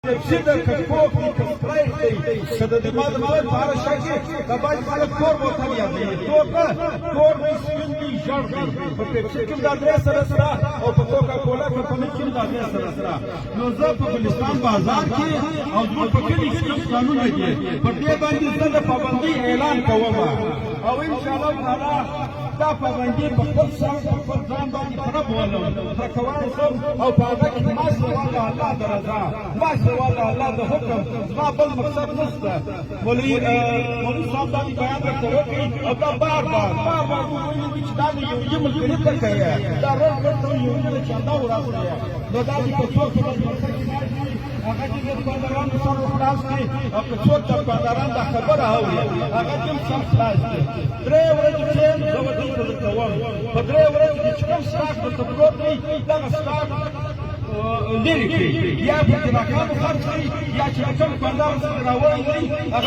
Всегда как копник, проекты, когда ты мадам парашаки, давай мало форму там я даю. Только форму свиньи жаркой. Всяким до адреса растра, а потом кола, как помещим до адреса растра. Но запах Пакистан базар की, और वो पकड़ी की कानून है ये. पर बंदी से पाबंदी ऐलान कवमा. और इंशाल्लाह ताला دا پابندي په خپل سر په خپل ځان باندې خړه بولم تکوای سم او پاده کې ما سواله الله د رضا ما سواله الله د حکم ما بل مقصد نشته مولوي صاحب باندې بیان وکړي او دا بار وایي چې دا یو ملګری ته کوي دا ورته یو نه چاندا وراسره نو دا چې په څو هغه چې د بندرانو سره خلاص دي او په څو د بندران د خبره اوري هغه چې سم خلاص دي درې ورځې چې په درې ورځې چې کوم ساعت ته پروت دی دا ساعت لري یا په راکانو خرڅ یا چې کوم بندر سره راوړي هغه